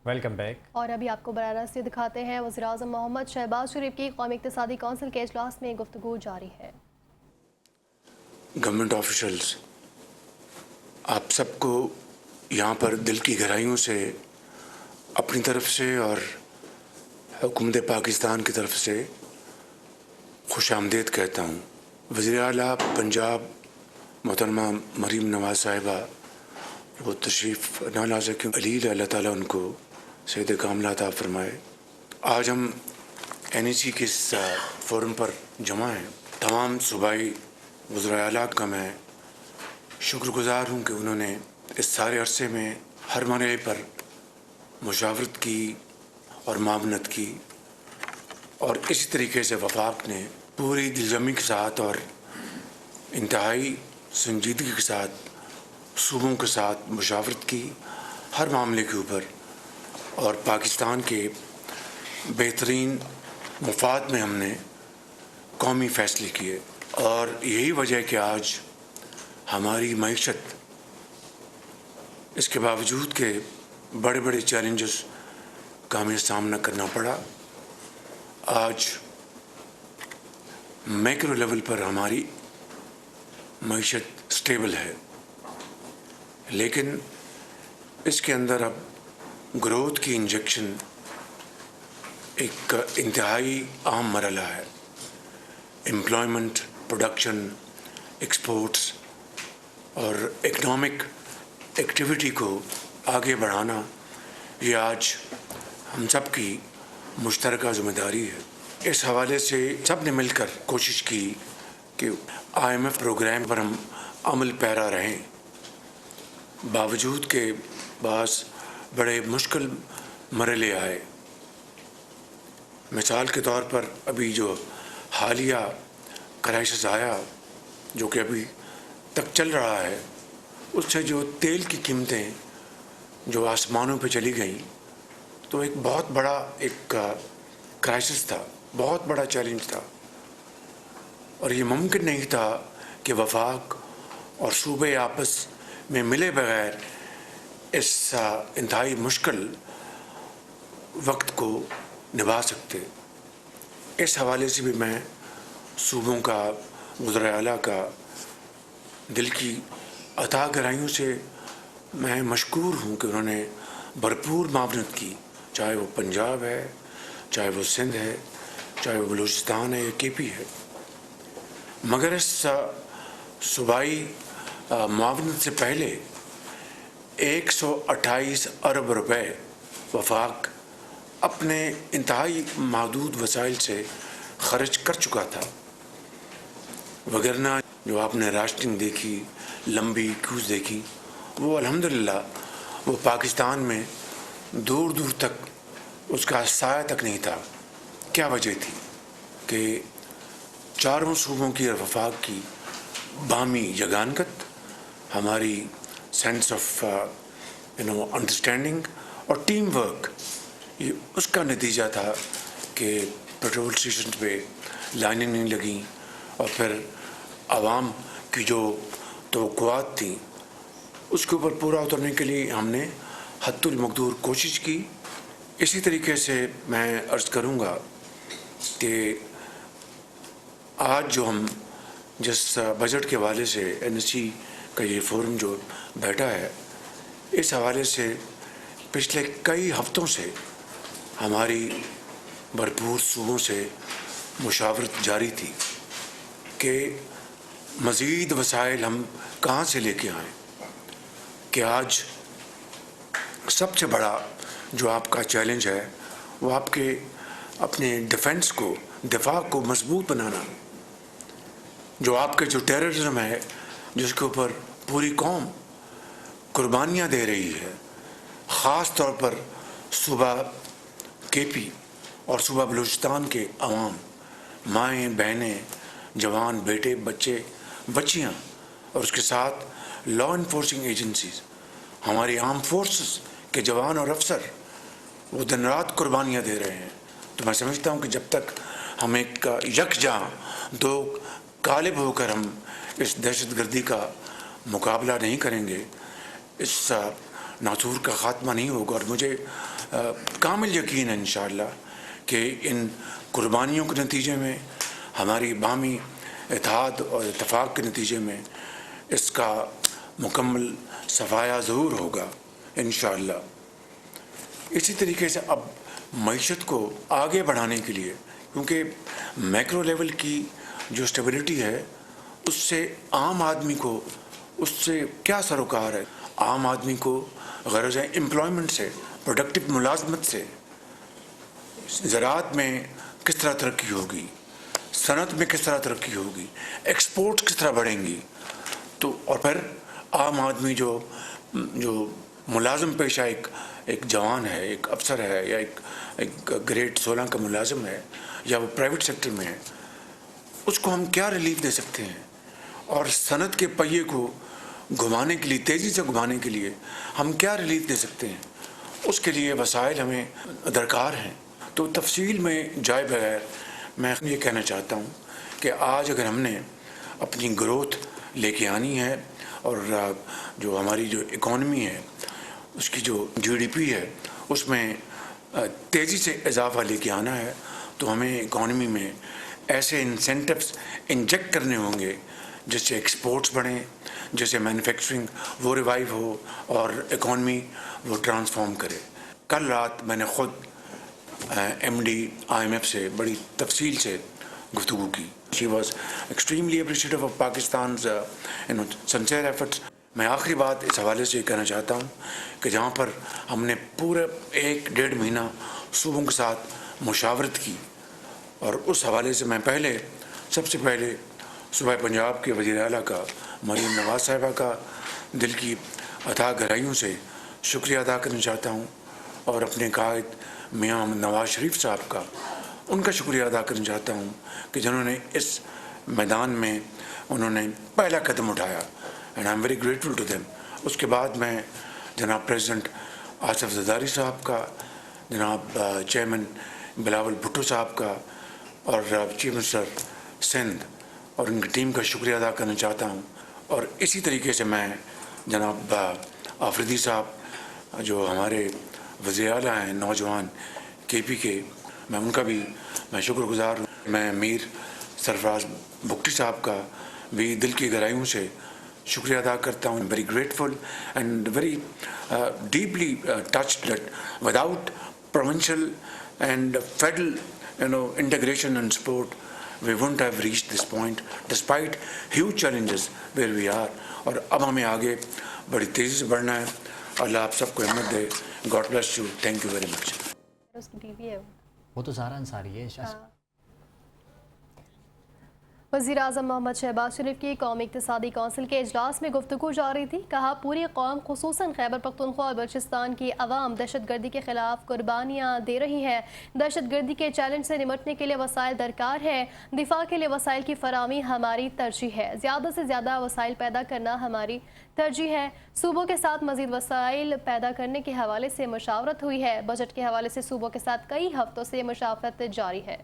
Welcome back. اور ابھی آپ کو براہ راست دکھاتے ہیں وزیراعظم محمد شہباز شریف کی قومی اقتصادی کونسل کے اجلاس میں گفتگو جاری ہے۔ گورنمنٹ آفیشلز، آپ سب کو یہاں پر دل کی گہرائیوں سے اپنی طرف سے اور حکومت پاکستان کی طرف سے خوش آمدید کہتا ہوں۔ وزیر اعلیٰ پنجاب محترمہ مریم نواز صاحبہ وہ تشریف نہ لا سکیں، علیل اللہ تعالیٰ ان کو صحت کاملہ عطا فرمائے۔ آج ہم NEC کے اس فورم پر جمع ہیں۔ تمام صوبائی وزراء اعلیٰ کا میں شکر گزار ہوں کہ انہوں نے اس سارے عرصے میں ہر مرحلے پر مشاورت کی اور معاونت کی، اور اسی طریقے سے وفاق نے پوری دلجمعی کے ساتھ اور انتہائی سنجیدگی کے ساتھ صوبوں کے ساتھ مشاورت کی ہر معاملے کے اوپر، اور پاکستان کے بہترین مفاد میں ہم نے قومی فیصلے کیے، اور یہی وجہ ہے کہ آج ہماری معیشت اس کے باوجود کہ بڑے بڑے چیلنجز کا ہمیں سامنا کرنا پڑا، آج میکرو لیول پر ہماری معیشت سٹیبل ہے، لیکن اس کے اندر اب گروتھ کی انجیکشن ایک انتہائی اہم مرحلہ ہے۔ امپلائمنٹ، پروڈکشن، ایکسپورٹس اور اکنامک ایکٹیویٹی کو آگے بڑھانا، یہ آج ہم سب کی مشترکہ ذمہ داری ہے۔ اس حوالے سے سب نے مل کر کوشش کی کہ IMF پروگرام پر ہم عمل پیرا رہیں، باوجود کہ بعض بڑے مشکل مرحلے آئے۔ مثال کے طور پر ابھی جو حالیہ کرائسس آیا، جو کہ ابھی تک چل رہا ہے، اس سے جو تیل کی قیمتیں جو آسمانوں پہ چلی گئیں، تو ایک بہت بڑا ایک کرائسس تھا، بہت بڑا چیلنج تھا، اور یہ ممکن نہیں تھا کہ وفاق اور صوبے آپس میں ملے بغیر اس انتہائی مشکل وقت کو نبھا سکتے۔ اس حوالے سے بھی میں صوبوں کا، وزراء اعلیٰ کا دل کی عطا گہرائیوں سے میں مشکور ہوں کہ انہوں نے بھرپور معاونت کی، چاہے وہ پنجاب ہے، چاہے وہ سندھ ہے، چاہے وہ بلوچستان ہے یا KP ہے۔ مگر اس صوبائی معاونت سے پہلے 128 ارب روپے وفاق اپنے انتہائی محدود وسائل سے خرچ کر چکا تھا، وگرنہ جو آپ نے راشننگ دیکھی، لمبی کیوز دیکھی، وہ الحمدللہ وہ پاکستان میں دور دور تک اس کا سایہ تک نہیں تھا۔ کیا وجہ تھی؟ کہ چاروں صوبوں کی اور وفاق کی باہمی یگانگت، ہماری سینس آف انڈرسٹینڈنگ اور ٹیم ورک، یہ اس کا نتیجہ تھا کہ پیٹرول اسٹیشن پہ لائنیں نہیں لگیں، اور پھر عوام کی جو توقعات تھیں اس کے اوپر پورا اترنے کے لیے ہم نے حد المقدور کوشش کی۔ اسی طریقے سے میں عرض کروں گا کہ آج جو ہم جس بجٹ کے حوالے سے NEC کا یہ فورم جو بیٹھا ہے، اس حوالے سے پچھلے کئی ہفتوں سے ہماری بھرپور صوبوں سے مشاورت جاری تھی کہ مزید وسائل ہم کہاں سے لے کے آئیں، کہ آج سب سے بڑا جو آپ کا چیلنج ہے وہ آپ کے اپنے ڈیفنس کو، دفاع کو مضبوط بنانا، جو آپ کے جو ٹیررزم ہے جس کے اوپر پوری قوم قربانیاں دے رہی ہے، خاص طور پر صوبہ KP اور صوبہ بلوچستان کے عوام، مائیں بہنیں، جوان بیٹے، بچے بچیاں، اور اس کے ساتھ لا انفورسنگ ایجنسیز، ہماری آرم فورسز کے جوان اور افسر، وہ دن رات قربانیاں دے رہے ہیں۔ تو میں سمجھتا ہوں کہ جب تک ہم ایک یکجاں دو غالب ہو کر ہم اس دہشت گردی کا مقابلہ نہیں کریں گے، اس ناصور کا خاتمہ نہیں ہوگا۔ اور مجھے کامل یقین ہے انشاءاللہ کہ ان قربانیوں کے نتیجے میں، ہماری باہمی اتحاد اور اتفاق کے نتیجے میں اس کا مکمل صفایا ظہور ہوگا انشاءاللہ۔ اسی طریقے سے اب معیشت کو آگے بڑھانے کے لیے، کیونکہ میکرو لیول کی جو اسٹیبلٹی ہے اس سے عام آدمی کو اس سے کیا سروکار ہے؟ عام آدمی کو غرض ہے امپلائمنٹ سے، پروڈکٹیو ملازمت سے، زراعت میں کس طرح ترقی ہوگی، صنعت میں کس طرح ترقی ہوگی، ایکسپورٹ کس طرح بڑھیں گی۔ تو اور پھر عام آدمی جو ملازم پیشہ ایک جوان ہے، ایک افسر ہے، یا ایک گریڈ 16 کا ملازم ہے، یا وہ پرائیویٹ سیکٹر میں ہے، اس کو ہم کیا ریلیف دے سکتے ہیں؟ اور صنعت کے پہیے کو گھمانے کے لیے، تیزی سے گھمانے کے لیے ہم کیا ریلیف دے سکتے ہیں؟ اس کے لیے وسائل ہمیں درکار ہیں۔ تو تفصیل میں جائے بغیر میں یہ کہنا چاہتا ہوں کہ آج اگر ہم نے اپنی گروتھ لے کے آنی ہے، اور جو ہماری جو اکانومی ہے اس کی جو GDP ہے اس میں تیزی سے اضافہ لے کے آنا ہے، تو ہمیں اکانومی میں ایسے انسینٹیوز انجیکٹ کرنے ہوں گے جس سے ایکسپورٹس بڑھیں، جس سے مینوفیکچرنگ وہ ریوائیو ہو اور اکانومی وہ ٹرانسفارم کرے۔ کل رات میں نے خود MD IMF سے بڑی تفصیل سے گفتگو کی۔ She was extremely appreciative of Pakistan's sincere efforts۔ میں آخری بات اس حوالے سے یہ کہنا چاہتا ہوں کہ جہاں پر ہم نے پورے 1-1.5 مہینہ صوبوں کے ساتھ مشاورت کی، اور اس حوالے سے میں سب سے پہلے صوبہ پنجاب کے وزیر اعلیٰ کا، مریم نواز صاحبہ کا دل کی اتھاہ گہرائیوں سے شکریہ ادا کرنا چاہتا ہوں، اور اپنے قائد میاں محمد نواز شریف صاحب کا، ان کا شکریہ ادا کرنا چاہتا ہوں کہ جنہوں نے اس میدان میں انہوں نے پہلا قدم اٹھایا، and I am very grateful to them. اس کے بعد میں جناب پریزیڈنٹ آصف زرداری صاحب کا، جناب چیئرمین بلاول بھٹو صاحب کا، اور چیف منسٹر سندھ اور ان کی ٹیم کا شکریہ ادا کرنا چاہتا ہوں۔ اور اسی طریقے سے میں جناب آفریدی صاحب جو ہمارے وزیر اعلیٰ ہیں نوجوان KP کے، میں ان کا بھی شکر گزار ہوں۔ میں میر سرفراز بگٹی صاحب کا بھی دل کی گہرائیوں سے شکریہ ادا کرتا ہوں۔ Very grateful and very deeply touched that without provincial and federal integration and support we wouldn't have reached this point despite huge challenges where we are۔ اور اب ہمیں آگے بڑی تیزی سے بڑھنا ہے۔ اللہ آپ سب کو ہمت دے۔ God bless you. Thank you very much۔ اس کی ٹی وی ہے وہ تو زہرا انصاری ہے۔ وزیر اعظم محمد شہباز شریف کی قومی اقتصادی کونسل کے اجلاس میں گفتگو جاری تھی۔ کہا پوری قوم خصوصاً خیبر پختونخوا اور بلوچستان کی عوام دہشت گردی کے خلاف قربانیاں دے رہی ہے۔ دہشت گردی کے چیلنج سے نمٹنے کے لیے وسائل درکار ہے۔ دفاع کے لیے وسائل کی فراہمی ہماری ترجیح ہے۔ زیادہ سے زیادہ وسائل پیدا کرنا ہماری ترجیح ہے۔ صوبوں کے ساتھ مزید وسائل پیدا کرنے کے حوالے سے مشاورت ہوئی ہے۔ بجٹ کے حوالے سے صوبوں کے ساتھ کئی ہفتوں سے مشاورت جاری ہے۔